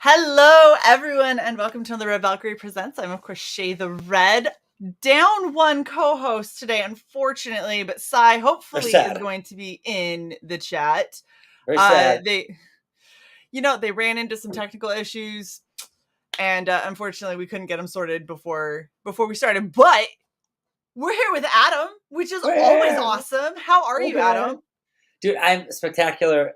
Hello, everyone, and welcome to another Red Valkyrie Presents. I'm, of course, Shae the Red. Down one co-host today, unfortunately, but Cy hopefully is going to be in the chat. Very sad. They ran into some technical issues, and unfortunately, we couldn't get them sorted before we started. But we're here with Adam, which is always awesome. How are you, Adam? Dude, I'm spectacular.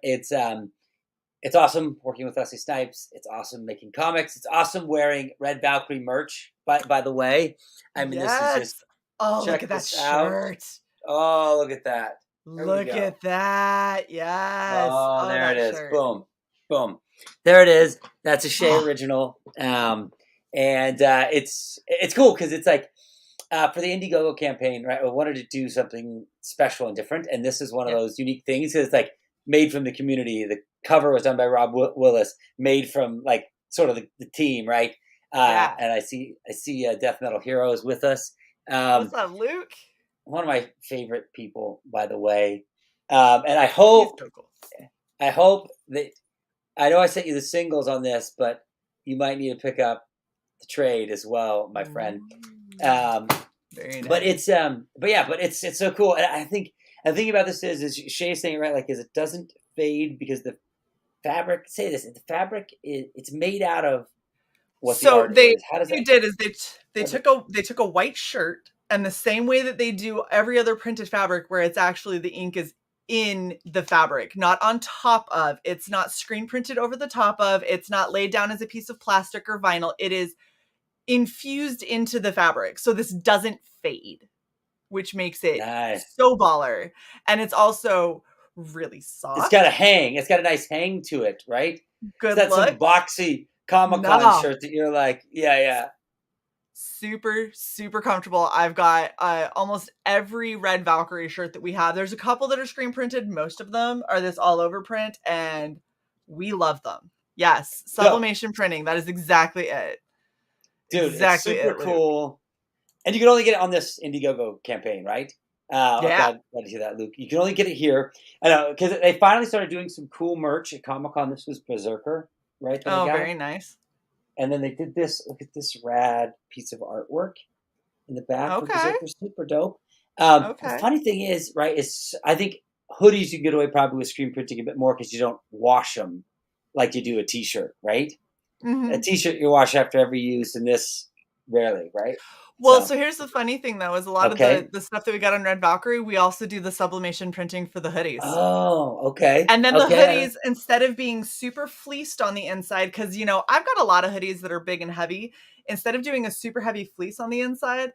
It's awesome working with Wesley Snipes. It's awesome making comics. It's awesome wearing Red Valkyrie merch. By the way, I mean, Yes. This is just look at that shirt. Oh, look at that. Look at that. Yes. Oh, there it is. Shirt. Boom. Boom. There it is. That's a Shae original. And it's cool because it's like for the Indiegogo campaign, right? I wanted to do something special and different, and this is one of those unique things because it's like made from the community. The cover was done by Rob Willis, made from like sort of the team, right? And I see Death Metal Heroes with us. What's up, Luke? One of my favorite people, by the way. And I hope that I know I sent you the singles on this, but you might need to pick up the trade as well, my friend. Very nice. But it's it's so cool. And I think the thing about this is Shae's saying it right, like is it doesn't fade because the fabric. Say this: the fabric it's made out of what the art is. How does they took a white shirt, and the same way that they do every other printed fabric, where it's actually the ink is in the fabric, not on top of. It's not screen printed over the top of. It's not laid down as a piece of plastic or vinyl. It is infused into the fabric, so this doesn't fade, which makes it so baller. And it's also really soft. It's got a hang. It's got a nice hang to it, right? Good look. Some boxy Comic-Con shirt that you're like, yeah. Super, super comfortable. I've got almost every Red Valkyrie shirt that we have. There's a couple that are screen printed. Most of them are this all over print, and we love them. Yes, sublimation printing. That is exactly it. Dude, exactly, it's super cool. And you can only get it on this Indiegogo campaign, right? Glad to hear that, Luke. You can only get it here. I know, because they finally started doing some cool merch at Comic-Con. This was Berserker, right? Very nice. And then they did this. Look at this rad piece of artwork in the back. Okay. Berserker, super dope. The funny thing is, right, is I think hoodies you can get away probably with screen printing a bit more because you don't wash them like you do a T-shirt, right? Mm-hmm. A T-shirt you wash after every use, and this rarely, right? Well, so here's the funny thing, though, is a lot of the stuff that we got on Red Valkyrie, we also do the sublimation printing for the hoodies. Oh, okay. And then the hoodies, instead of being super fleeced on the inside, because, I've got a lot of hoodies that are big and heavy. Instead of doing a super heavy fleece on the inside,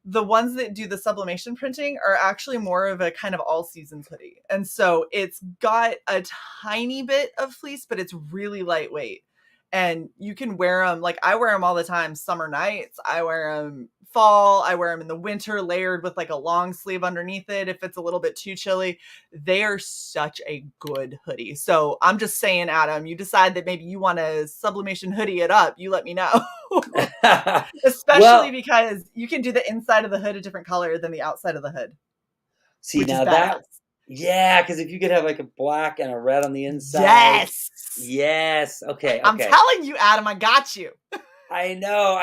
the ones that do the sublimation printing are actually more of a kind of all-seasons hoodie. And so it's got a tiny bit of fleece, but it's really lightweight. And you can wear them, like I wear them all the time, summer nights. I wear them fall. I wear them in the winter, layered with like a long sleeve underneath it if it's a little bit too chilly. They are such a good hoodie. So I'm just saying, Adam, you decide that maybe you want to sublimation hoodie it up, you let me know. Especially because you can do the inside of the hood a different color than the outside of the hood. See, now that... Yeah, because if you could have like a black and a red on the inside. Yes. Okay. I'm telling you, Adam, I got you. I know.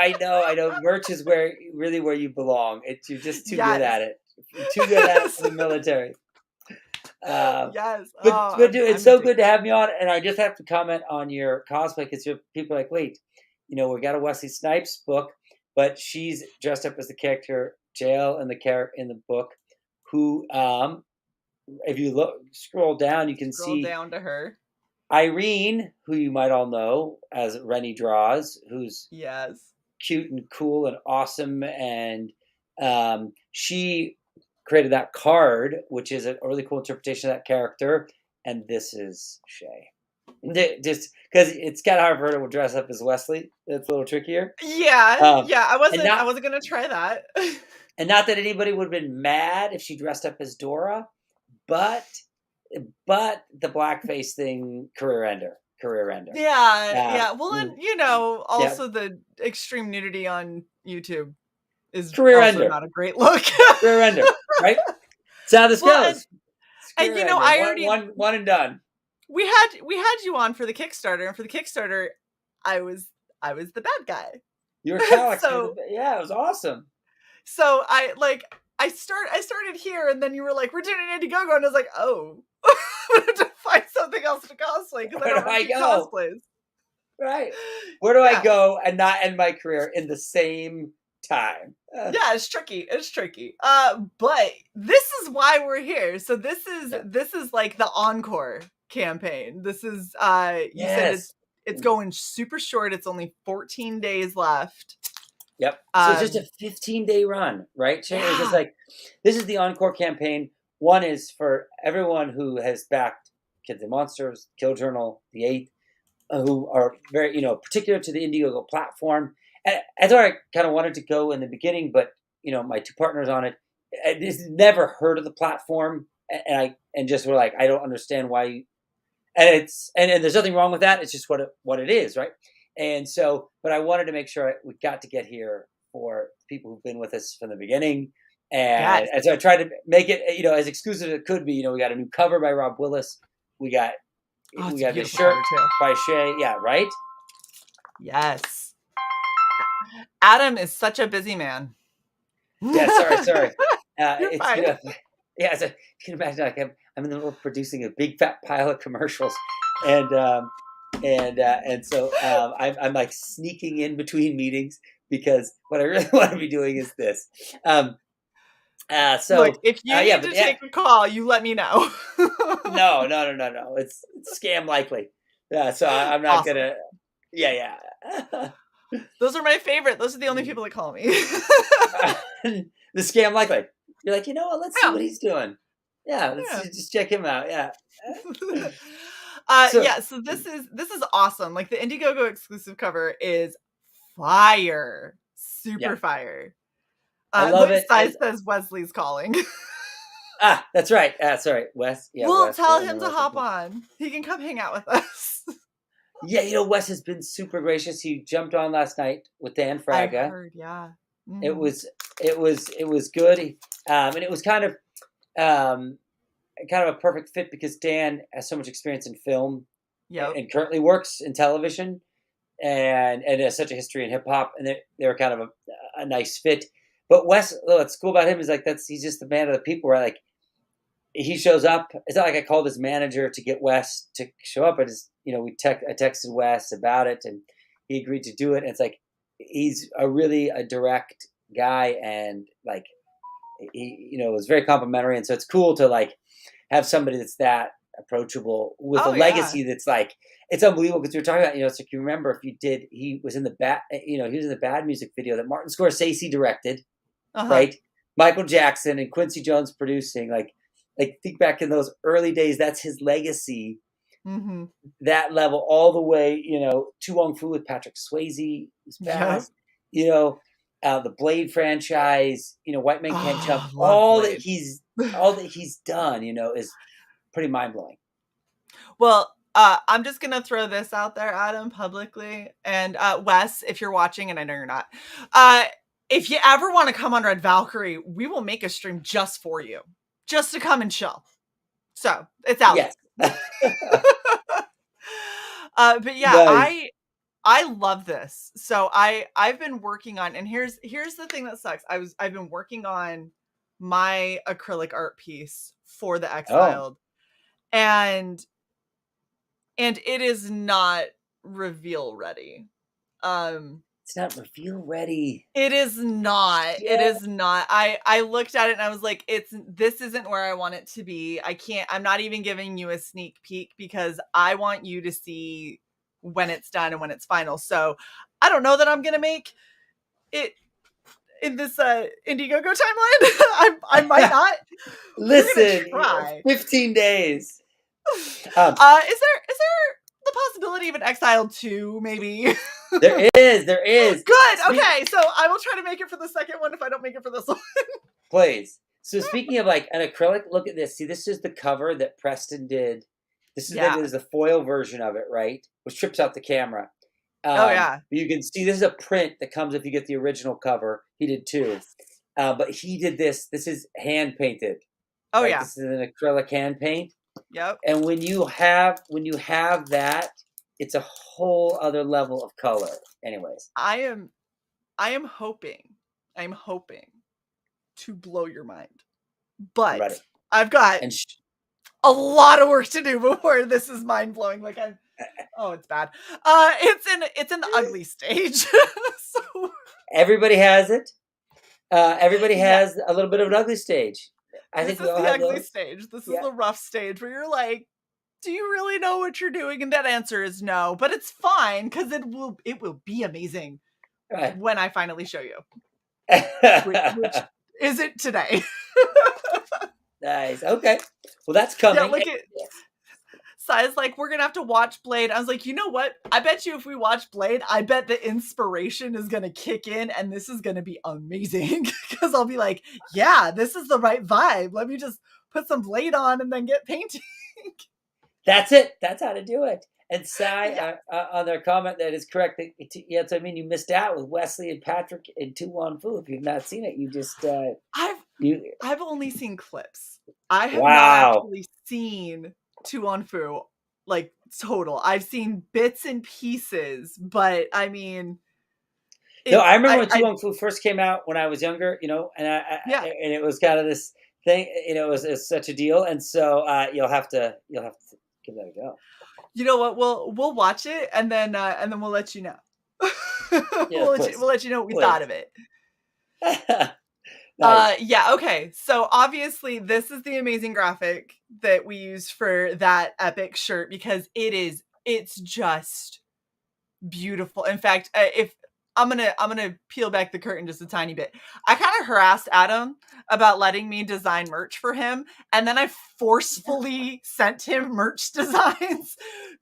Merch is where you belong. You're just too good at it. You're too good at it for the military. Yes. But dude, it's so good to have me on. And I just have to comment on your cosplay because people are like, wait, we got a Wesley Snipes book, but she's dressed up as the character Jail in the book, who if you scroll down, you can see down to her. Irene, who you might all know as Rennie Draws, who's cute and cool and awesome. And she created that card, which is a really cool interpretation of that character. And this is Shae. Just because it's kind of hard for her to dress up as Wesley. It's a little trickier. I wasn't going to try that. And not that anybody would have been mad if she dressed up as Dora. But the blackface thing, career ender. Yeah. Well, and also the extreme nudity on YouTube is career also ender. Not a great look. Career ender, right? That's how this goes. And I already one and done. We had you on for the Kickstarter, and for the Kickstarter, I was the bad guy. You were Calix. So Yeah, it was awesome. so I started here, and then you were like, we're doing an Indiegogo, and I was like, oh, to find something else to cosplay because I Where don't do I repeat go? cosplays. Right. Where do I Yeah. go and not end my career in the same time? Yeah, it's tricky. It's tricky. But this is why we're here. So this is like the encore campaign. This is you said Yes. it's going super short. It's only 14 days left. Yep. So it's just a 15-day run, right, Shae? It's just Yeah. like, this is the encore campaign. One is for everyone who has backed Kids and Monsters, Kill Journal, The Eighth, who are very, particular to the Indiegogo platform. And that's where I kind of wanted to go in the beginning, but my two partners on it, I just never heard of the platform, and just were like, I don't understand why. And there's nothing wrong with that. It's just what it is, right? And so, but I wanted to make sure we got to get here for people who've been with us from the beginning, Yes. and so I tried to make it as exclusive as it could be. We got a new cover by Rob Willis. We got Oh, it's we a got this beautiful shirt cover too. by Shae. Yeah, right. Yes. Adam is such a busy man. Yeah, sorry. You're It's fine. yeah. So you can imagine, like, I'm in the middle of producing a big fat pile of commercials, and so I'm like sneaking in between meetings because what I really want to be doing is this. Look, if you Yeah, need but to yeah, take a call, you let me know. no. It's scam likely. Yeah, so I'm not Awesome. gonna. Yeah. Those are my favorite. Those are the only people that call me. The scam likely. You're like, what? Let's see Yeah. what he's doing. Yeah, let's just check him out. Yeah. So Yeah, so this is awesome. Like the Indiegogo exclusive cover is fire. yeah, Super fire. I love Louis it. says Wesley's calling. That's right. Sorry, Wes. Yeah, We'll Wes. tell him to hop on. He can come hang out with us. Yeah, Wes has been super gracious. He jumped on last night with Dan I've Fraga. heard, yeah. It Mhm. was good, and it was kind of a perfect fit because Dan has so much experience in film Yep. and currently works in television, and has such a history in hip hop, and they were kind of a nice fit. But Wes, what's cool about him is like he's just the man of the people, right? Like, he shows up. It's not like I called his manager to get Wes to show up. I just, I texted Wes about it, and he agreed to do it. And it's like, he's a direct guy, and like, he, was very complimentary. And so it's cool to like have somebody that's that approachable with a legacy that's like, it's unbelievable. Because we were talking about, it's like, you remember he was in the Bad music video that Martin Scorsese directed, right? Michael Jackson and Quincy Jones producing, like think back in those early days, that's his legacy. Mm-hmm. That level all the way, To Wong Fu with Patrick Swayze was fast. Yep. The Blade franchise, White Man Can't Jump. All that he's done, is pretty mind blowing. Well, I'm just gonna throw this out there, Adam, publicly, and Wes, if you're watching, and I know you're not, if you ever want to come on Red Valkyrie, we will make a stream just for you, just to come and chill. So it's out. Yes. But yeah, nice. I love this. So I've been working on, and here's the thing that sucks. I've been working on my acrylic art piece for the Exiled, and it is not reveal ready. It's not reveal ready. It is not. Yeah. It is not. I looked at it and I was like, this isn't where I want it to be. I'm not even giving you a sneak peek because I want you to see when it's done and when it's final. So I don't know that I'm gonna make it in this Indiegogo timeline. I might not. Listen, 15 days. Is there the possibility of an Exiled 2, maybe? There is. Good. Okay, so I will try to make it for the second one if I don't make it for this one. Please. So speaking of like an acrylic, look at this. See, this is the cover that Preston did. This is the foil version of it, right? Which trips out the camera. You can see this is a print that comes if you get the original cover. He did too. But he did this. This is hand painted. Right? This is an acrylic hand paint. Yep. And when you have that, it's a whole other level of color. Anyways, I am hoping to blow your mind, I'm but ready. I've got And a lot of work to do before this is mind blowing. Like oh, it's bad. It's in the ugly stage. So everybody has it. Everybody yeah, has a little bit of an ugly stage. I think this we is all the have ugly those. stage. This is Yeah. the rough stage where you're like, do you really know what you're doing? And that answer is no, but it's fine because it will be amazing Right. when I finally show you. Which is it today? Nice. Okay. Well, that's Yeah, coming. look at Sai's like, we're gonna have to watch Blade. I was like, you know what? I bet you if we watch Blade, I bet the inspiration is gonna kick in and this is gonna be amazing. Because I'll be like, yeah, this is the right vibe. Let me just put some Blade on and then get painting. That's it. That's how to do it. And Sai, Yeah. on their comment, that is correct. Yes, I mean, you missed out with Wesley and Patrick in Tu Wan Fu. If you've not seen it, you just you. I've only seen clips. I have not Wow. actually seen Tu Wan Fu like total. I've seen bits and pieces, but I mean, No, it's I remember when Tu I Wan Fu first came out when I was younger. And yeah. and it was kind of this thing. It's such a deal. And so you'll have to give that a go. You know what? We'll watch it and then we'll let you know. Yeah, please, We'll let you know what we thought please. of it. Nice. Yeah, okay. So obviously this is the amazing graphic that we use for that epic shirt because it's just beautiful. In fact, if I'm gonna peel back the curtain just a tiny bit. I kind of harassed Adam about letting me design merch for him, and then I forcefully sent him merch designs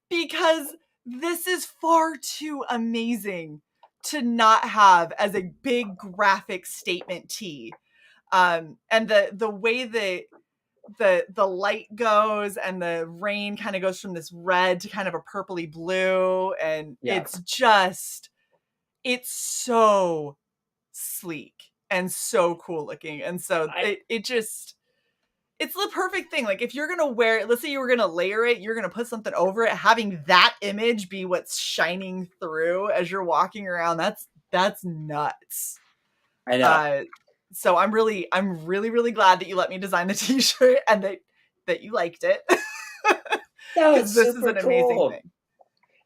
because this is far too amazing to not have as a big graphic statement tee. And the way that the light goes and the rain kind of goes from this red to kind of a purpley blue, and Yeah. it's so sleek and so cool looking. And so it's the perfect thing. Like if you're gonna wear it, let's say you were gonna layer it, you're gonna put something over it, having that image be what's shining through as you're walking around, that's nuts. I know. So I'm really really glad that you let me design the t-shirt and that you liked it. No, Because it's this is super an amazing cool. thing.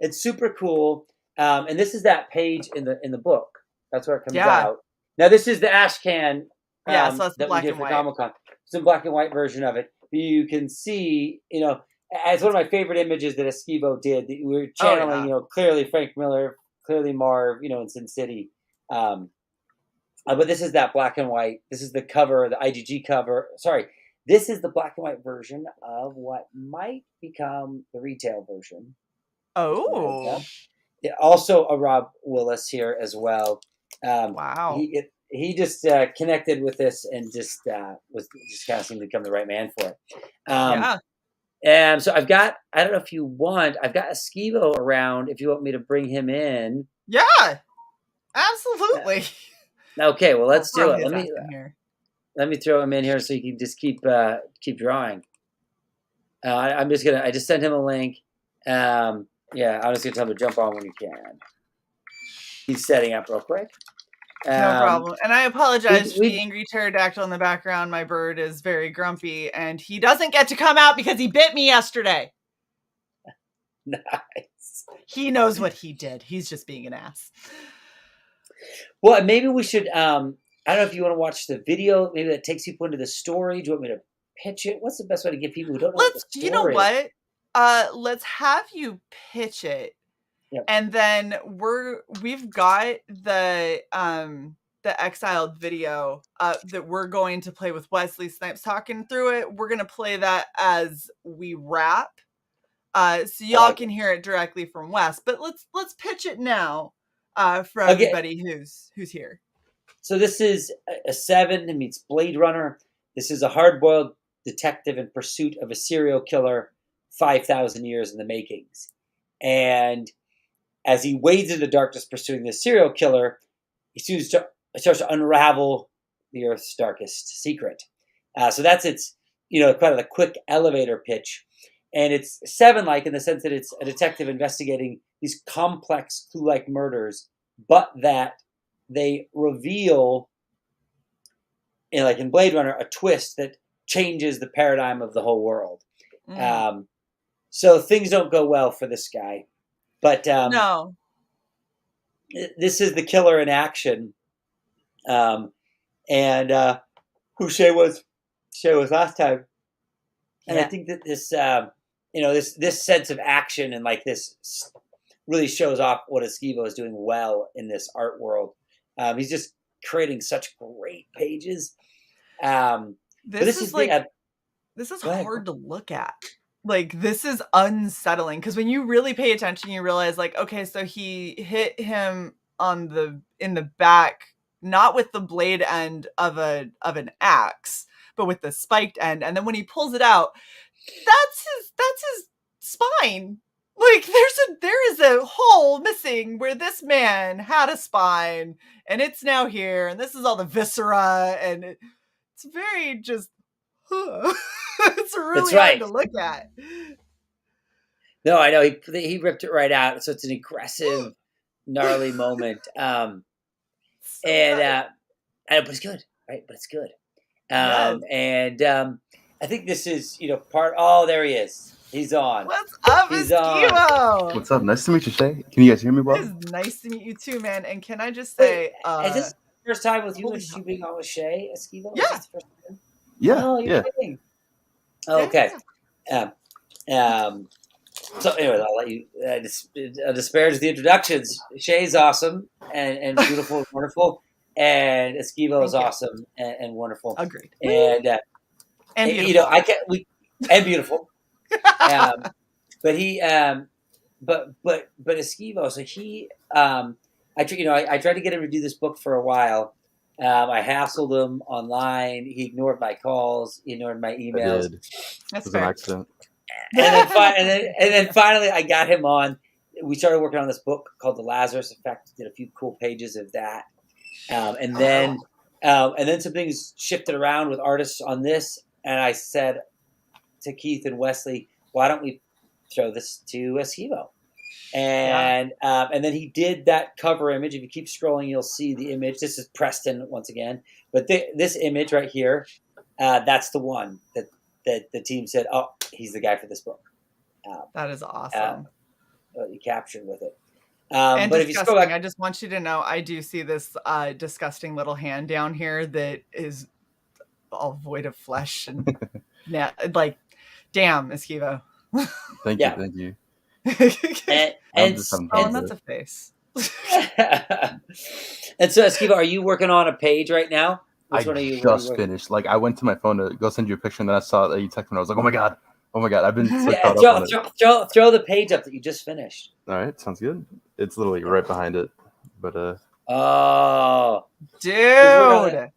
It's super cool. And this is that page in the book. That's where it comes Yeah. out. Now this is the ash can Yeah, so that's the that we black did and for white. Comic-Con. It's a black and white version of it. You can see, as one of my favorite images that Esquivo did. We were channeling, yeah. clearly Frank Miller, clearly Marv, in Sin City. But this is that black and white. This is the cover, the IGG cover. Sorry, this is the black and white version of what might become the retail version. Oh. Also a Rob Willis here as well. Wow. He just connected with this and just was just kind of seemed to become the right man for it. Yeah. And so I don't know if you want, I've got Esquivo around if you want me to bring him in. Yeah. Absolutely. Okay, well let's do it. Let me throw him in here so you can just keep drawing. I just sent him a link. I'm just gonna tell him to jump on when you can. He's setting up real quick. No problem. And I apologize for the angry pterodactyl in the background. My bird is very grumpy and he doesn't get to come out because he bit me yesterday. Nice. He knows what he did. He's just being an ass. Well, maybe we should, I don't know if you want to watch the video, maybe that takes people into the story. Do you want me to pitch it? What's the best way to get people who don't know what the story You know what? Let's have you pitch it. Yep. And then we've got the Exiled video that we're going to play with Wesley Snipes talking through it. We're going to play that as we wrap. So y'all can hear it directly from Wes. But let's pitch it now for everybody who's here. So this is a 7 that meets Blade Runner. This is a hard-boiled detective in pursuit of a serial killer 5,000 years in the makings. And as he wades into darkness pursuing this serial killer, he starts to unravel the Earth's darkest secret. So that's its, kind of the quick elevator pitch. And it's Seven-like in the sense that it's a detective investigating these complex clue-like murders, but that they reveal, like in Blade Runner, a twist that changes the paradigm of the whole world. So things don't go well for this guy. But No. this is the killer in action. And who Shae was last time. And Yeah. I think that this, this sense of action and like this really shows off what Esquivo is doing well in this art world. He's just creating such great pages. This is hard to look at. Like, this is unsettling because when you really pay attention, you realize, like, okay, so he hit him in the back, not with the blade end of an axe, but with the spiked end, and then when he pulls it out, that's his spine. Like, there is a hole missing where this man had a spine, and it's now here, and this is all the viscera, and it's very just. It's really hard to look at. No, I know he ripped it right out, so it's an aggressive, gnarly moment. But it's good, right? But it's good. And I think this is part. Oh, there he is. He's on. What's up, Esquivo? What's up? Nice to meet you, Shae. Can you guys hear me well? It's nice to meet you too, man. And can I just say, is this the first time with you and you being on with Shae, Esquivo? Yeah. Is this the first time? Yeah. Oh, you're kidding. Oh, okay. So anyway, I'll let you disparage the introductions. Shae's awesome and beautiful and wonderful, and Esquivo is awesome and wonderful. Agreed. And beautiful. And beautiful. But he but Esquivo. So he I tried to get him to do this book for a while. I hassled him online. He ignored my calls. He ignored my emails. I did. That's an accident. And then finally, I got him on. We started working on this book called The Lazarus Effect. Did a few cool pages of that, and then some things shifted around with artists on this. And I said to Keith and Wesley, "Why don't we throw this to Esquivo?" And then he did that cover image. If you keep scrolling, you'll see the image. This is Preston once again, but this image right here, that's the one that the team said, "Oh, he's the guy for this book." That is awesome. What you captured with it. And but disgusting. if you scroll back, I just want you to know, I do see this disgusting little hand down here that is all void of flesh and like, damn, Esquivo. Thank you. and that's a face. And so, Esquivo, are you working on a page right now? Which one are you just finished. Like, I went to my phone to go send you a picture, and then I saw that you texted me. I was like, oh my god, I've been so caught up on it. Throw the page up that you just finished. All right, sounds good. It's literally right behind it, but oh, dude,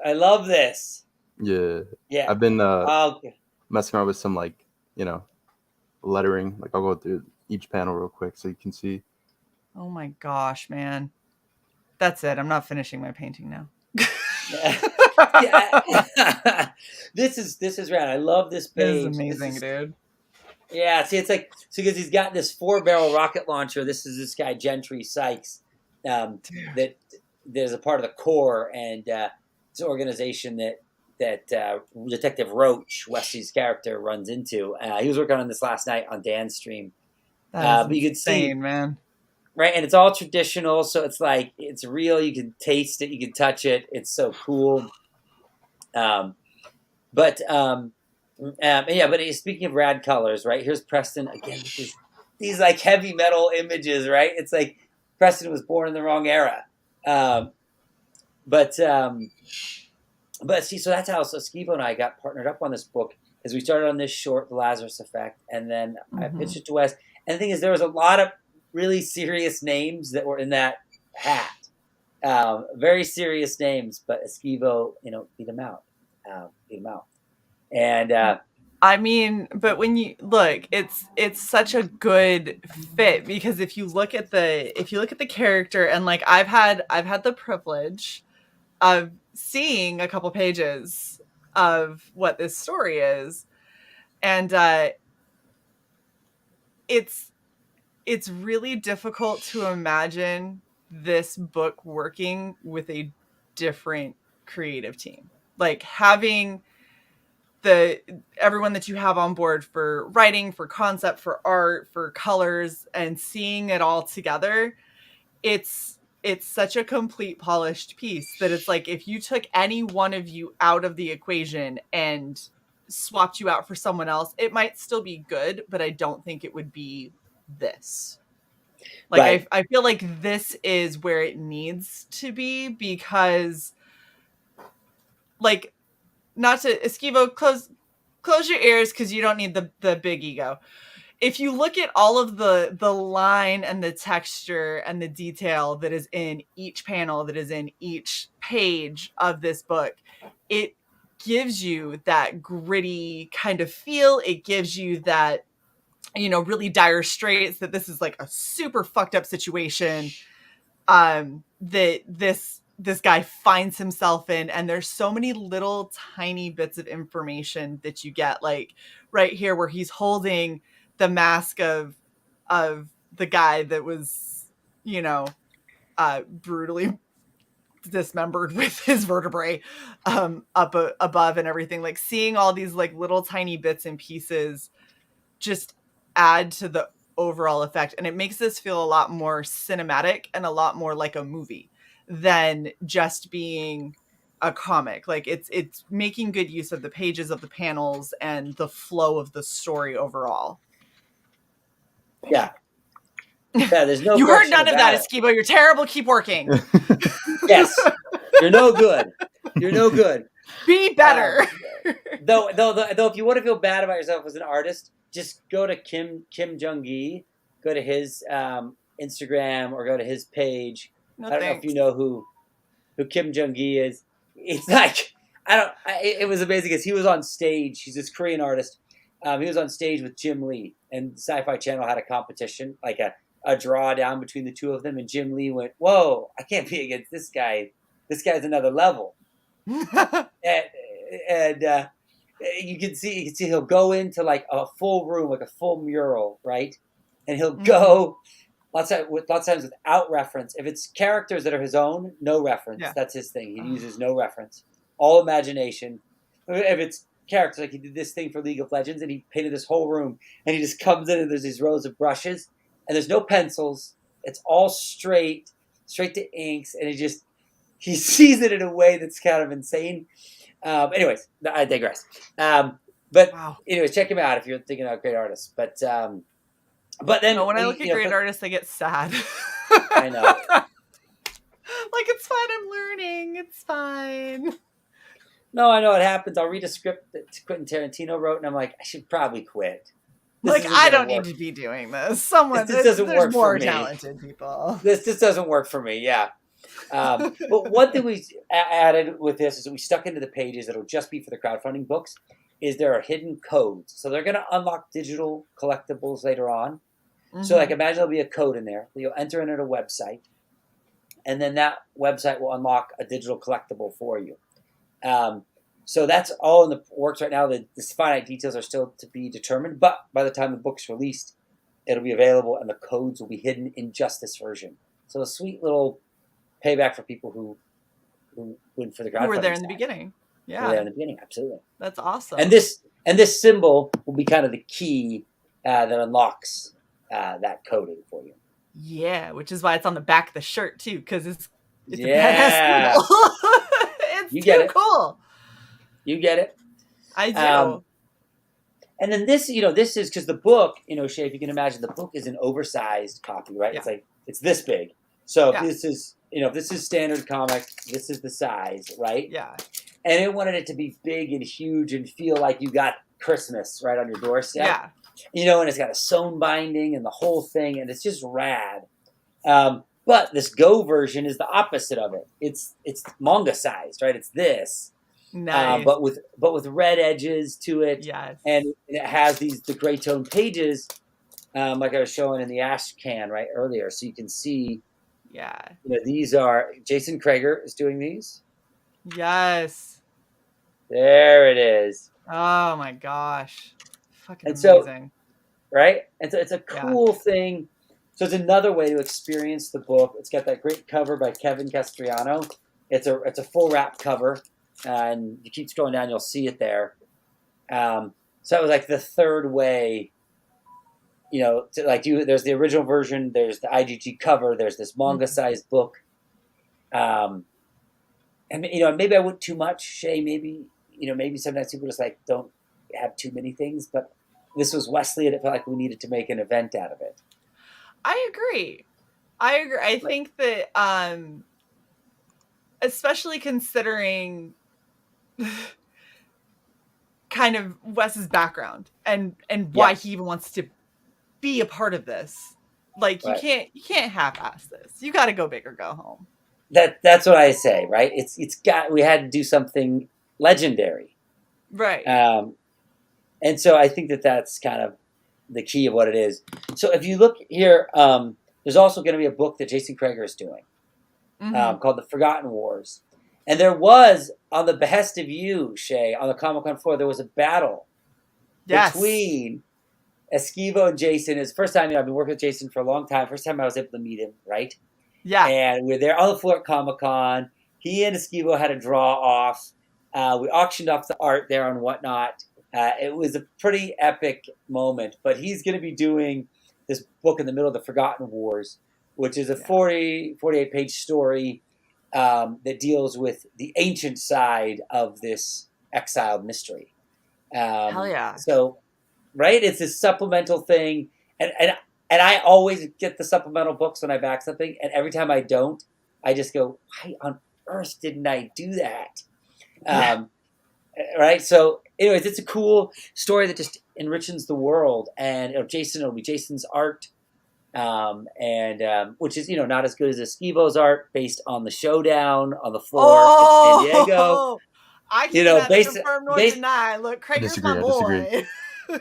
I love this. Yeah. I've been messing around with some lettering. Like, I'll go through each panel real quick so you can see. Oh my gosh, man, that's it. I'm not finishing my painting now. This is rad. I love this page. This is amazing, dude. Yeah, see, it's like because he's got this 4-barrel rocket launcher. This is this guy Gentry Sykes, that there's a part of the Corps, and it's an organization that Detective Roach, Wesley's character, runs into. He was working on this last night on Dan's stream. But you could see, man. Right, and it's all traditional, so it's like it's real. You can taste it, you can touch it. It's so cool. But speaking of rad colors, right? Here's Preston again. These like heavy metal images, right? It's like Preston was born in the wrong era. But see, so that's how Esquivo and I got partnered up on this book, as we started on this short, The Lazarus Effect, and then I pitched it to Wes. And the thing is, there was a lot of really serious names that were in that hat. Very serious names, but Esquivo, beat him out. And I mean, but when you look, it's such a good fit, because if you look at the character, and like I've had the privilege of seeing a couple pages of what this story is, and it's really difficult to imagine this book working with a different creative team. Like having everyone that you have on board for writing, for concept, for art, for colors, and seeing it all together, it's such a complete polished piece that it's like if you took any one of you out of the equation and swapped you out for someone else, it might still be good, but I don't think it would be this. Like Right. I feel like this is where it needs to be, because like, not to Esquivo, close your ears because you don't need the big ego. If you look at all of the line and the texture and the detail that is in each panel, that is in each page of this book, it gives you that gritty kind of feel. It gives you that, really dire straits, that this is like a super fucked up situation that this guy finds himself in. And there's so many little tiny bits of information that you get, like right here where he's holding the mask of the guy that was, brutally dismembered with his vertebrae up above and everything. Like seeing all these like little tiny bits and pieces just add to the overall effect, and it makes this feel a lot more cinematic and a lot more like a movie than just being a comic. Like it's making good use of the pages, of the panels, and the flow of the story overall. Yeah. There's no you heard question none of about that, Esquivo. You're terrible. Keep working. Yes. You're no good. You're no good. Be better. Though, if you want to feel bad about yourself as an artist, just go to Kim Jung-gi, go to his Instagram or go to his page. No, I don't thanks. know if you know who Kim Jung-gi is. It's like it was amazing because he was on stage. He's this Korean artist. He was on stage with Jim Lee, and Sci-Fi Channel had a competition, like a drawdown between the two of them, and Jim Lee went, "Whoa, I can't be against this guy. This guy's another level." and you can see he'll go into like a full room, like a full mural, right? And he'll go lots of times without reference. If it's characters that are his own, no reference. Yeah. That's his thing. He uses no reference, all imagination. If it's characters, like he did this thing for League of Legends, and he painted this whole room, and he just comes in and there's these rows of brushes, and there's no pencils. It's all straight to inks, and he sees it in a way that's kind of insane. Anyways, I digress. But wow. Anyways, check him out if you're thinking about great artists. But then when I look at great artists, I get sad. I know. Like, it's fine. I'm learning. It's fine. No, I know it happens. I'll read a script that Quentin Tarantino wrote, and I'm like, I should probably quit. I don't need to be doing this. This doesn't work for me. There's more talented people. This just doesn't work for me. Yeah. But one thing we added with this is that we stuck into the pages that'll just be for the crowdfunding books. Is there are hidden codes, so they're going to unlock digital collectibles later on. Mm-hmm. So, like, imagine there'll be a code in there that you'll enter in at a website, and then that website will unlock a digital collectible for you. So that's all in the works right now. The finite details are still to be determined, but by the time the book's released, it'll be available, and the codes will be hidden in just this version. So a sweet little payback for people who went for the crowdfunding. Who were there in the beginning. Yeah. Who were there in the beginning, absolutely. That's awesome. And this symbol will be kind of the key that unlocks that coding for you. Yeah, which is why it's on the back of the shirt too, because it's a badass symbol. It's too cool. You get it. I do. And then this is because the book, Shae, if you can imagine, the book is an oversized copy, right? Yeah. It's this big. So this is, if this is standard comic, this is the size, right? Yeah. And it wanted it to be big and huge and feel like you got Christmas right on your doorstep. Yeah. And it's got a sewn binding and the whole thing, and it's just rad. But this Go version is the opposite of it. It's manga sized, right? It's this. Nice. But with red edges to it. Yes. And it has the gray tone pages, like I was showing in the ash can right earlier. So you can see. Yeah. These are Jason Krager is doing these. Yes. There it is. Oh my gosh. Fucking and so, amazing. right? And so it's a Yeah. cool thing. So it's another way to experience the book. It's got that great cover by Kevin Castriano. It's a full wrap cover, and you keep scrolling down, you'll see it there. So it was like the third way, to like you. There's the original version. There's the IGG cover. There's this manga-sized book. And maybe I went too much, Shae. Maybe sometimes people just like don't have too many things, but this was Wesley, and it felt like we needed to make an event out of it. I agree. I think that, especially considering kind of Wes's background and why he even wants to be a part of this. Like, you can't half-ass this. You got to go big or go home. That's what I say, right? We had to do something legendary, right? And so I think that's kind of the key of what it is. So if you look here, there's also going to be a book that Jason Krager is doing called The Forgotten Wars. And there was, on the behest of you, Shae, on the Comic-Con floor, there was a battle between Esquivo and Jason. It's the first time, I've been working with Jason for a long time. First time I was able to meet him, right? Yeah. And we were there on the floor at Comic-Con. He and Esquivo had a draw-off. We auctioned off the art there and whatnot. It was a pretty epic moment. But he's going to be doing this book in the middle of The Forgotten Wars, which is a 48-page story that deals with the ancient side of this exiled mystery. Hell yeah. So, right? It's a supplemental thing. And I always get the supplemental books when I back something. And every time I don't, I just go, why on earth didn't I do that? Right? So, anyways, it's a cool story that just enriches the world. And it'll be Jason's art. Which is, not as good as Esquivo's art based on the showdown on the floor in San Diego. I can't confirm nor deny. Look, Krager's my boy.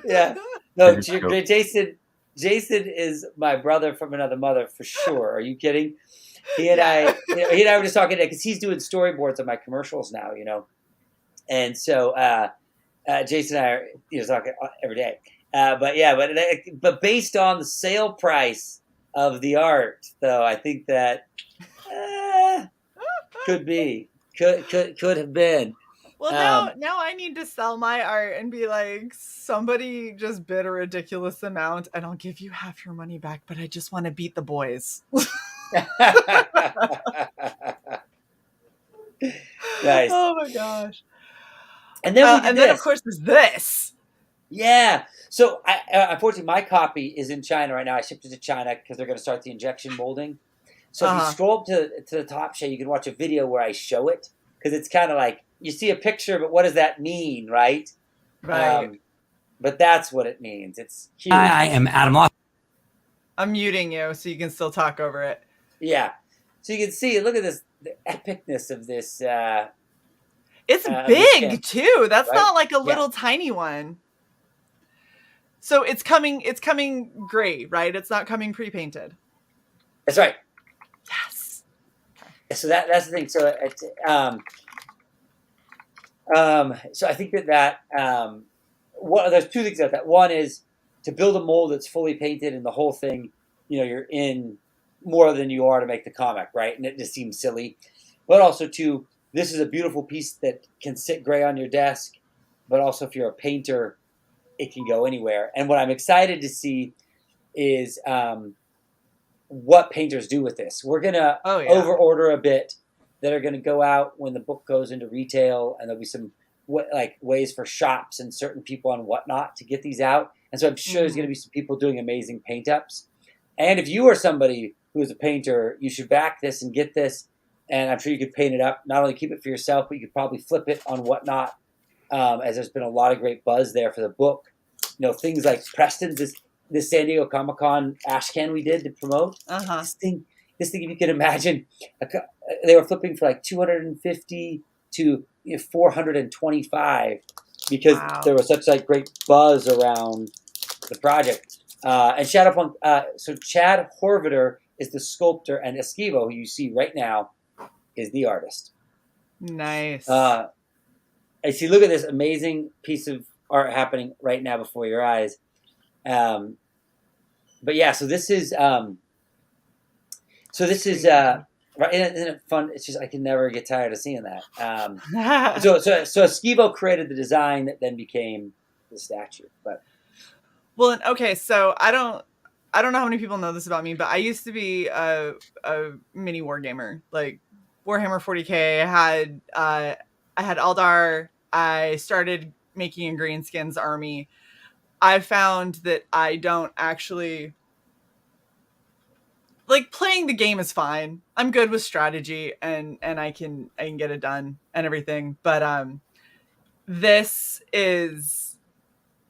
Yeah. No, Jason is my brother from another mother for sure. Are you kidding? He and I were just talking today because he's doing storyboards on my commercials now, And so Jason and I are talking every day. But based on the sale price of the art, though, I think that could have been. Well, now I need to sell my art and be like, somebody just bid a ridiculous amount, and I'll give you half your money back. But I just want to beat the boys. Nice. Oh my gosh! And then then of course there's this. Yeah. So, unfortunately, my copy is in China right now. I shipped it to China because they're going to start the injection molding. So, if you scroll up to the top, Shae, you can watch a video where I show it because it's kind of like you see a picture, but what does that mean, right? Right. But that's what it means. It's huge. I am Adam Lawson. I'm muting you so you can still talk over it. Yeah. So you can see, look at this, the epicness of this. It's big too. That's right? not like a little tiny one. So it's coming gray, right? It's not coming pre-painted. That's right. Yes. So that's the thing. So it's, so I think that there's two things about that. One is to build a mold that's fully painted and the whole thing, you're in more than you are to make the comic, right? And it just seems silly. But also two, this is a beautiful piece that can sit gray on your desk, but also if you're a painter, it can go anywhere. And what I'm excited to see is what painters do with this. We're going to over-order a bit that are going to go out when the book goes into retail, and there'll be some ways for shops and certain people and whatnot to get these out. And so I'm sure there's going to be some people doing amazing paint-ups. And if you are somebody who is a painter, you should back this and get this. And I'm sure you could paint it up, not only keep it for yourself, but you could probably flip it on whatnot. As there's been a lot of great buzz there for the book. Things like Preston's, this San Diego Comic-Con ash can we did to promote. This thing, if you can imagine, they were flipping for like 250 to 425 because there was such like great buzz around the project. And Chad Horvader is the sculptor, and Esquivo, who you see right now, is the artist. Nice. I see. Look at this amazing piece of art happening right now before your eyes. But yeah, so this is right. Isn't it fun? It's just I can never get tired of seeing that. So Skibo created the design that then became the statue. But well, okay, so I don't know how many people know this about me, but I used to be a mini war gamer, like Warhammer 40K. I had Eldar. I started making a Greenskins army. I found that I don't actually like playing the game is fine. I'm good with strategy and I can get it done and everything. But this is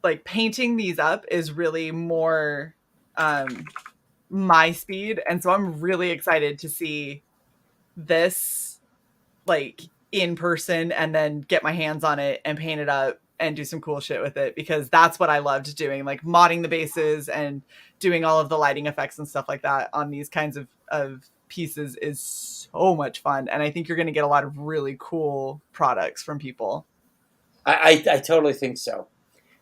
like painting these up is really more my speed, and so I'm really excited to see this like in person and then get my hands on it and paint it up and do some cool shit with it, because that's what I loved doing, like modding the bases and doing all of the lighting effects and stuff like that on these kinds of pieces is so much fun. And I think you're going to get a lot of really cool products from people. I totally think so.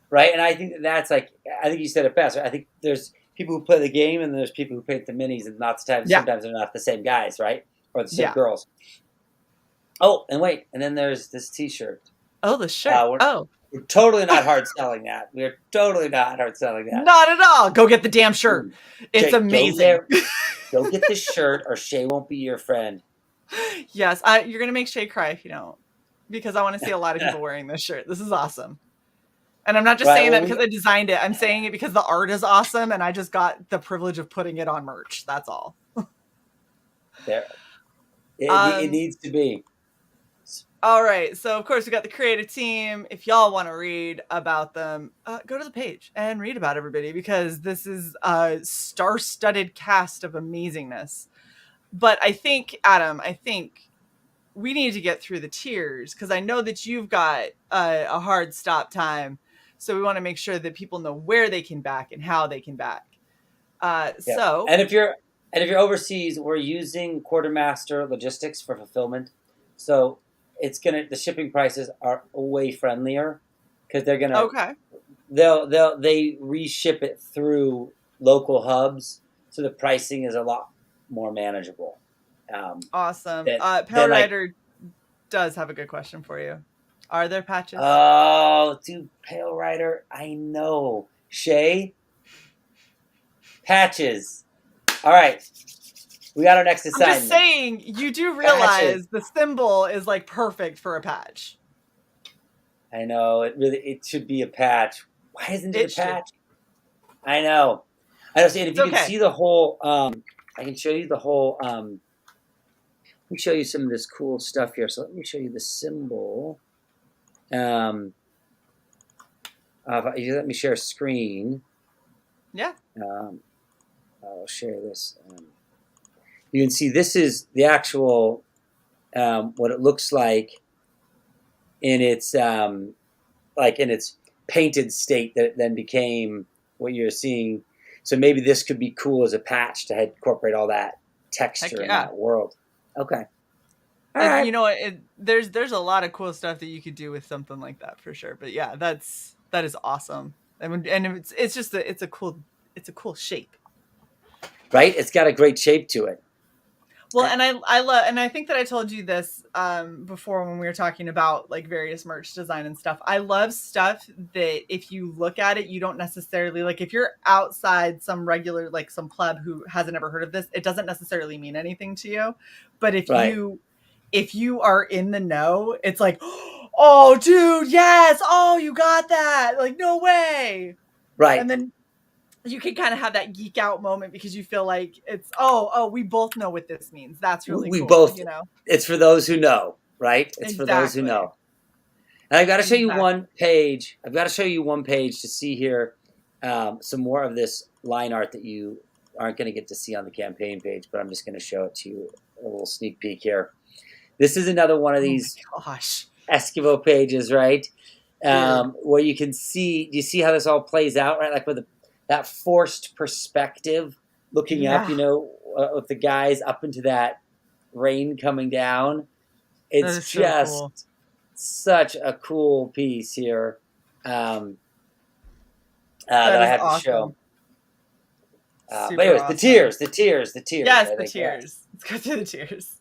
Right. And I think that's like, I think you said it best. Right? I think there's people who play the game and there's people who paint the minis, and lots of times, sometimes they're not the same guys, right? Or the same girls. Oh, and wait. And then there's this t-shirt. Oh, the shirt. We're totally not hard selling that. We're totally not hard selling that. Not at all. Go get the damn shirt. It's amazing. Go get the shirt or Shae won't be your friend. Yes. You're going to make Shae cry if you don't, because I want to see a lot of people wearing this shirt. This is awesome. And I'm not just saying that because I designed it. I'm saying it because the art is awesome and I just got the privilege of putting it on merch. That's all. There. It needs to be. All right. So, of course, we got the creative team. If y'all want to read about them, go to the page and read about everybody, because this is a star-studded cast of amazingness. But I think, Adam, we need to get through the tiers, because I know that you've got a hard stop time. So we want to make sure that people know where they can back and how they can back. So, and if you're overseas, we're using Quartermaster Logistics for fulfillment. So the shipping prices are way friendlier, because they're gonna they reship it through local hubs, so the pricing is a lot more manageable. Awesome. Pale Rider does have a good question for you. Are there patches? Oh, dude, Pale Rider, I know. Shae, patches. All right, we got our next assignment. I'm just saying, you do realize the symbol is like perfect for a patch. I know, it should be a patch. Why isn't it a patch? I know. See, and if you can see the whole, I can show you the whole. Let me show you some of this cool stuff here. So let me show you the symbol. You let me share a screen. Yeah. I'll share this. You can see this is the actual what it looks like in its in its painted state that it then became what you're seeing. So maybe this could be cool as a patch to incorporate all that texture in that world. Okay. And you know what? There's a lot of cool stuff that you could do with something like that for sure. But yeah, that is awesome. And it's just it's a cool shape. Right? It's got a great shape to it. Well, and I love, and I think that I told you this before when we were talking about like various merch design and stuff. I love stuff that if you look at it, you don't necessarily like, if you're outside some regular, like some pleb who hasn't ever heard of this, it doesn't necessarily mean anything to you. But if you are in the know, it's like, oh, dude, yes. Oh, you got that. Like, no way. Right. And then you can kind of have that geek out moment because you feel like it's, we both know what this means. That's really cool. We both, you know, it's for those who know, right? It's for those who know. And I've got to show you one page. I've got to show you one page to see here some more of this line art that you aren't going to get to see on the campaign page, but I'm just going to show it to you, a little sneak peek here. This is another one of these Esquivo pages, right? Where you can see, do you see how this all plays out, right? Like with that forced perspective looking up, you know, with the guys up into that rain coming down. It's just such a cool piece here. that I is have to awesome. show. But Super anyways, awesome. the tears. Yes, the tears. Let's go through the tears.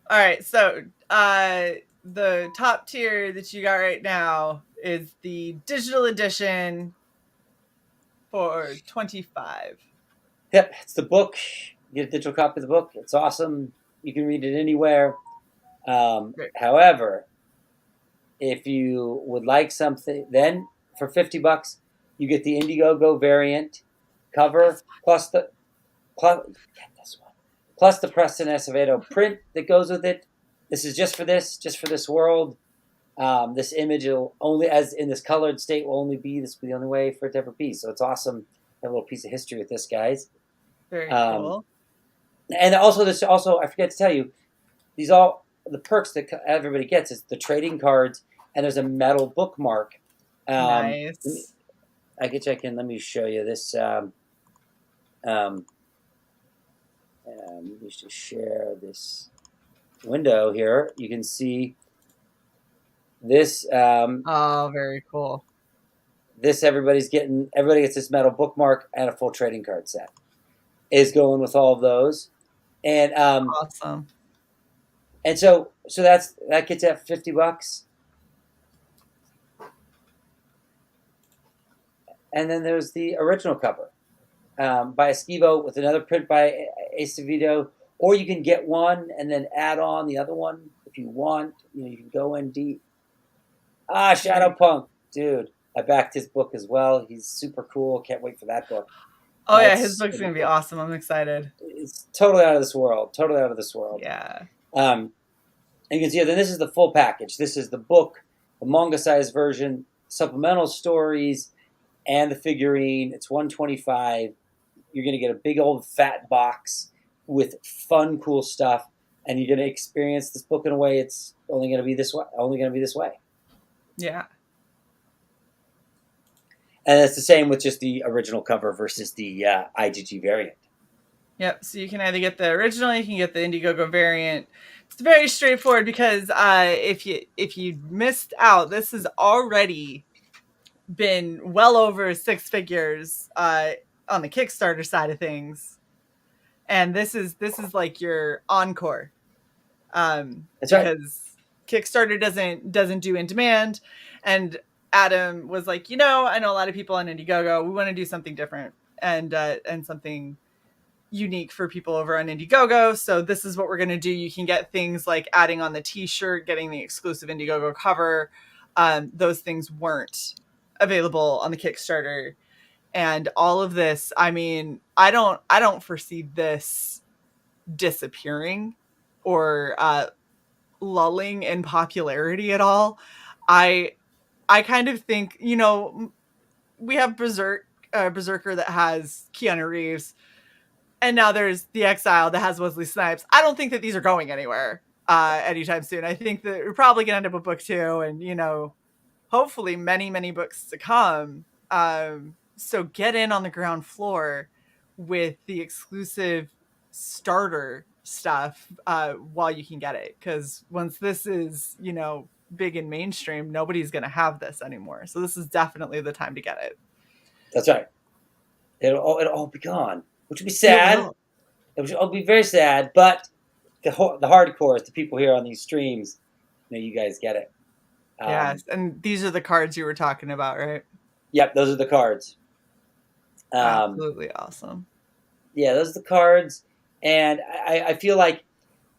All right, so the top tier that you got right now is the digital edition for $25. Yep, it's the book. You get a digital copy of the book. It's awesome. You can read it anywhere. However, if you would like something, then for $50, you get the Indiegogo variant cover plus the Preston Acevedo print that goes with it. This is just for this world. This image will only, as in this colored state, will only be the only way for it to ever be. So it's awesome. A little piece of history with this, guys. Very cool. And also, I forget to tell you, these all the perks that everybody gets is the trading cards, and there's a metal bookmark. Nice. I can check in. Let me show you this. We should share this window here. You can see this. Oh, very cool. This everybody gets this metal bookmark and a full trading card set. Is going with all of those, and awesome. And so that gets at $50. And then there's the original cover by Esquivo with another print by Acevedo, or you can get one and then add on the other one if you want. You can go in deep. Shadow Punk, dude. I backed his book as well. He's super cool. Can't wait for that book. Oh yeah, his book's gonna be awesome. I'm excited. It's totally out of this world. Yeah. And you can see then this is the full package. This is the book, the manga-sized version, supplemental stories, and the figurine. It's $125. You're gonna get a big old fat box with fun, cool stuff, and you're gonna experience this book in a way it's only gonna be this way. Yeah. And it's the same with just the original cover versus the IGG variant. Yep. So you can either get the original, you can get the Indiegogo variant. It's very straightforward because if you missed out, this has already been well over 6 figures on the Kickstarter side of things, and this is like your encore. That's right. Because Kickstarter doesn't do in demand, and Adam was like, I know a lot of people on Indiegogo. We want to do something different and something unique for people over on Indiegogo. So this is what we're going to do. You can get things like adding on the t-shirt, getting the exclusive Indiegogo cover. Those things weren't available on the Kickstarter. And all of this, I mean, I don't foresee this disappearing or lulling in popularity at all. I kind of think, we have Berserker that has Keanu Reeves, and now there's The Exiled that has Wesley Snipes. I don't think that these are going anywhere anytime soon. I think that we're probably going to end up with book 2 and, hopefully many, many books to come. So get in on the ground floor with the exclusive starter stuff while you can get it. Because once this is, big and mainstream, nobody's going to have this anymore. So this is definitely the time to get it. That's right. It'll all be gone, which would be sad. It would all be very sad, but the hardcore, the people here on these streams, you guys get it. Yes, and these are the cards you were talking about, right? Yep, those are the cards. Absolutely awesome. Yeah, those are the cards, and I feel like,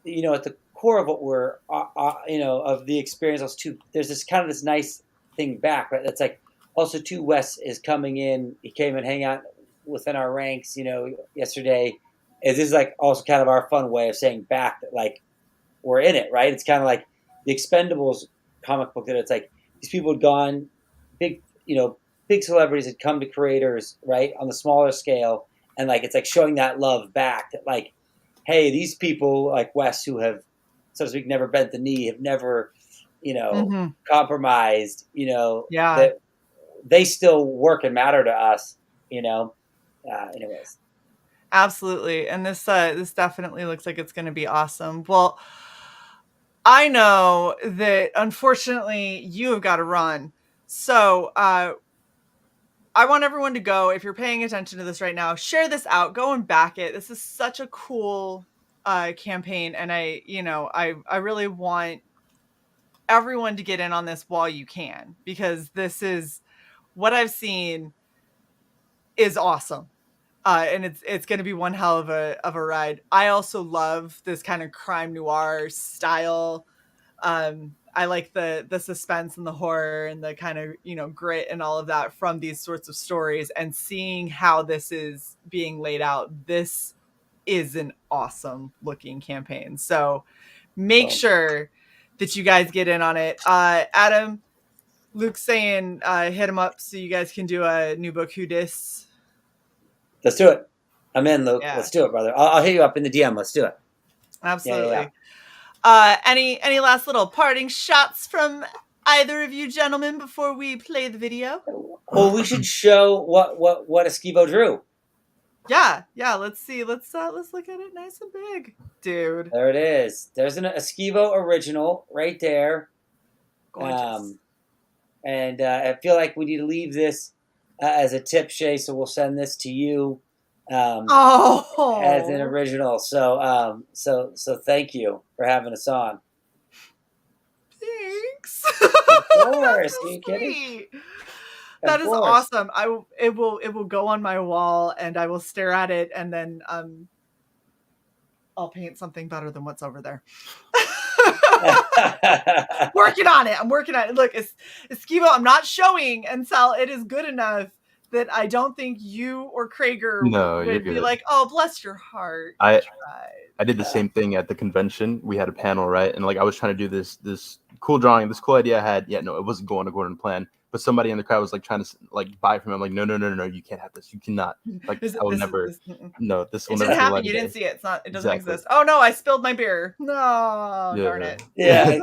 at the core of what we're, of the experience, also too, there's this kind of this nice thing back, right? That's like, also too, Wes is coming in. He came and hang out within our ranks, yesterday. This is like also kind of our fun way of saying back that like we're in it, right? It's kind of like the Expendables comic book that it's like these people had gone big celebrities had come to creators, right, on the smaller scale, and like it's like showing that love back that like, hey, these people like Wes who have, so to speak, never bent the knee, have never, compromised, that they still work and matter to us, anyways. Absolutely. And this definitely looks like it's going to be awesome. Well, I know that unfortunately you have got to run, So I want everyone to go, if you're paying attention to this right now, share this out, go and back it. This is such a cool campaign, and I really want everyone to get in on this while you can, because this is what I've seen is awesome. And it's going to be one hell of a ride. I also love this kind of crime noir style. I like the suspense and the horror and the kind of, grit and all of that from these sorts of stories, and seeing how this is being laid out. This is an awesome looking campaign. So make sure that you guys get in on it. Adam, Luke's saying hit him up so you guys can do a new book, Who Dis. Let's do it. I'm in, Luke. Yeah. Let's do it, brother. I'll hit you up in the DM. Let's do it. Absolutely. Any last little parting shots from either of you gentlemen before we play the video? Well, we should show what Esquivo drew. Yeah. Let's see. Let's look at it nice and big, dude. There it is. There's an Esquivo original right there. Gorgeous. And I feel like we need to leave this as a tip, Shae. So we'll send this to you as an original. So thank you for having us on. Thanks. Of course. So Are you kidding? That is awesome. It will go on my wall, and I will stare at it, and then I'll paint something better than what's over there. Working on it. I'm working on it. Look, Esquivo, I'm not showing until it is good enough that I don't think you or Krager would be like, oh, bless your heart. I did the same thing at the convention. We had a panel, right? And I was trying to do this cool drawing, this cool idea I had. Yeah, no, it wasn't going according to plan. But somebody in the crowd was trying to buy from him. I'm like, no, you can't have this. You cannot. I will never. No, this will never happen. You didn't see it. It's not. It doesn't exist. Oh no, I spilled my beer. No, darn it. Yeah, it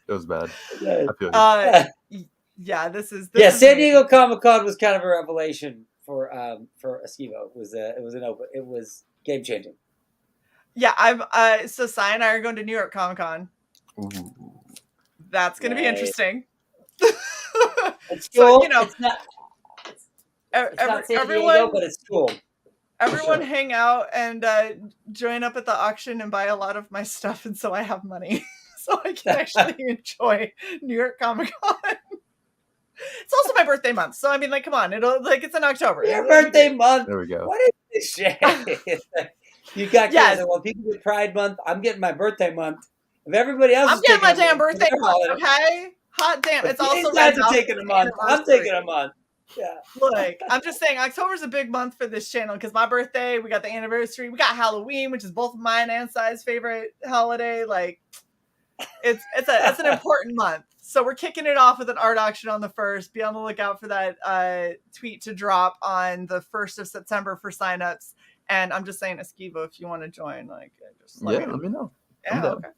was bad. Yeah. I feel yeah, this is San Diego Comic-Con was kind of a revelation for Esquivo. It was game changing. Yeah, so Cy and I are going to New York Comic-Con. That's going to be interesting. It's cool. So, it's not San everyone, Diego, but it's cool. Everyone hang out and join up at the auction and buy a lot of my stuff, and so I have money, so I can actually enjoy New York Comic-Con. It's also my birthday month, so I mean, come on, it's in October. Your birthday month. There we go. What is this shit? You got kids. Well, people get Pride Month. I'm getting my birthday month. If everybody else I'm getting my damn birthday month, okay? Hot damn! It's also taking a month. I'm taking a month. Yeah. Look, I'm just saying, October's a big month for this channel because my birthday, we got the anniversary, we got Halloween, which is both mine and Cy's favorite holiday. It's an important month. So we're kicking it off with an art auction on the 1st. Be on the lookout for that tweet to drop on the 1st of September for signups. And I'm just saying, Esquivo, if you want to join, just let me know. Yeah, okay.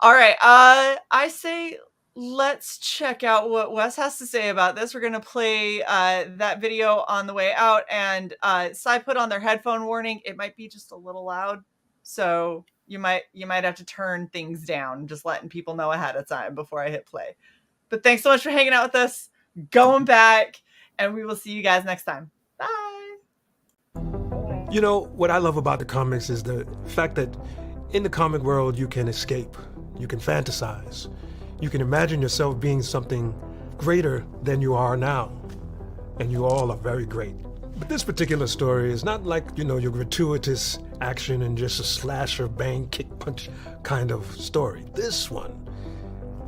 All right. I say let's check out what Wes has to say about this. We're going to play that video on the way out. And Cy put on their headphone warning. It might be just a little loud. So you might have to turn things down, just letting people know ahead of time before I hit play. But thanks so much for hanging out with us, going back, and we will see you guys next time. Bye. You know, what I love about the comics is the fact that in the comic world, you can escape, you can fantasize, you can imagine yourself being something greater than you are now. And you all are very great. But this particular story is not like, your gratuitous action and just a slasher, bang, kick, punch kind of story. This one,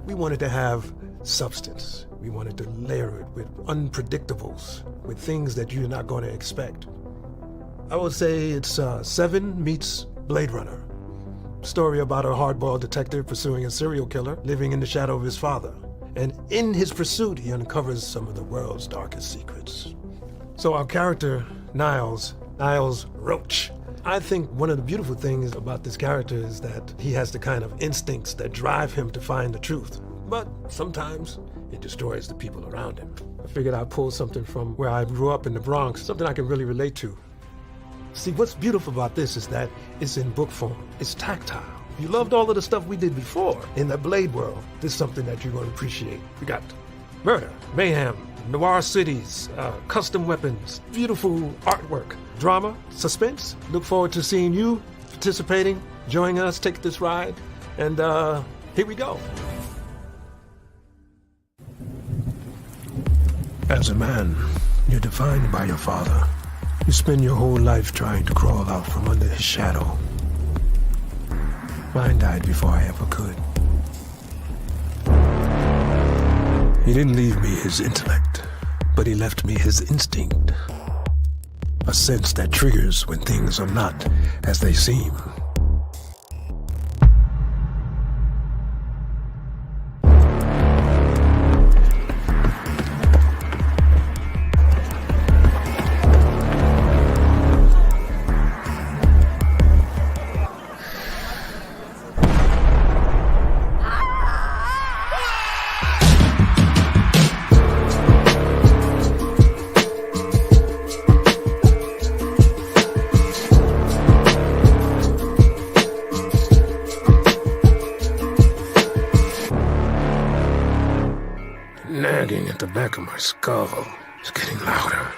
we wanted to have substance. We wanted to layer it with unpredictables, with things that you're not going to expect. I would say it's Seven meets Blade Runner. Story about a hardboiled detective pursuing a serial killer living in the shadow of his father. And in his pursuit, he uncovers some of the world's darkest secrets. So our character, Niles Roach, I think one of the beautiful things about this character is that he has the kind of instincts that drive him to find the truth. But sometimes it destroys the people around him. I figured I'd pull something from where I grew up in the Bronx, something I can really relate to. See, what's beautiful about this is that it's in book form. It's tactile. you loved all of the stuff we did before in the Blade world, this is something that you're going to appreciate. We got murder, mayhem, noir cities, custom weapons, beautiful artwork, drama, suspense. Look forward to seeing you participating, joining us, take this ride, and here we go. As a man, you're defined by your father. You spend your whole life trying to crawl out from under his shadow. Mine died before I ever could. He didn't leave me his intellect, but he left me his instinct. A sense that triggers when things are not as they seem. Nagging at the back of my skull is getting louder.